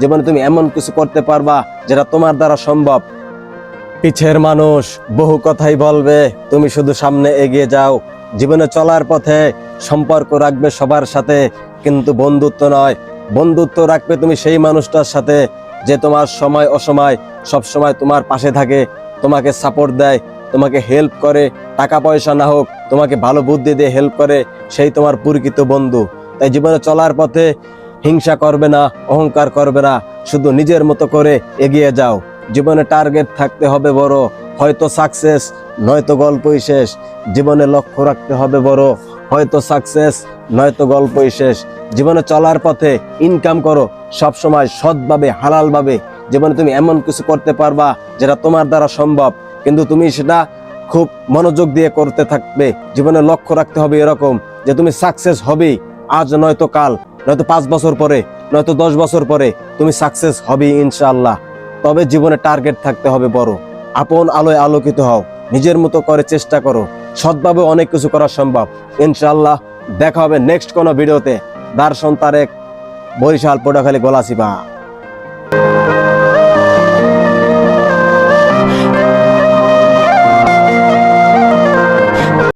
জীবনে তুমি এমন কিছু করতে পারবা যেটা তোমার দ্বারা সম্ভব। পিছের মানুষ বহু কথাই বলবে, তুমি শুধু সামনে এগিয়ে যাও। জীবনে চলার পথে সম্পর্ক রাখবে সবার সাথে, কিন্তু বন্ধুত্ব নয়। বন্ধুত্ব রাখবে তুমি সেই মানুষটার সাথে যে তোমার সময় অসময় সব সময় তোমার পাশে থাকে, তোমাকে সাপোর্ট দেয়, তোমাকে হেল্প করে। টাকা পয়সা না হোক, তোমাকে ভালো বুদ্ধি দিয়ে হেল্প করে, সেই তোমার প্রকৃত বন্ধু। তাই জীবনে চলার পথে হিংসা করবে না, অহংকার করবে না, শুধু নিজের মতো করে এগিয়ে যাও। জীবনে টার্গেট থাকতে হবে বড়, হয়তো সাকসেস নয়তো গল্পই শেষ। জীবনে লক্ষ্য রাখতে হবে বড়, হয়তো সাকসেস নয়তো গল্পই শেষ। জীবনে চলার পথে ইনকাম করো সবসময় সৎভাবে, হালালভাবে। জীবনে তুমি এমন কিছু করতে পারবা যেটা তোমার দ্বারা সম্ভব, কিন্তু তুমি সেটা খুব মনোযোগ দিয়ে করতে থাকবে। জীবনে লক্ষ্য রাখতে হবে এরকম যে তুমি সাকসেস হবেই, আজ নয়তো কাল, নয়তো 5 বছর পরে, নয়তো 10 বছর পরে তুমি সাকসেস হবেই ইনশাআল্লাহ। তবে জীবনে টার্গেট থাকতে হবে বড়। আপন আলোয় আলোকিত হও, নিজের মতো করে চেষ্টা করো, সৎভাবে অনেক কিছু করা সম্ভব ইনশাআল্লাহ। দেখা হবে নেক্সট কোনো ভিডিওতে। দার্শন তারেক, বরিশাল, পটুয়াখালী, গলাচিপা।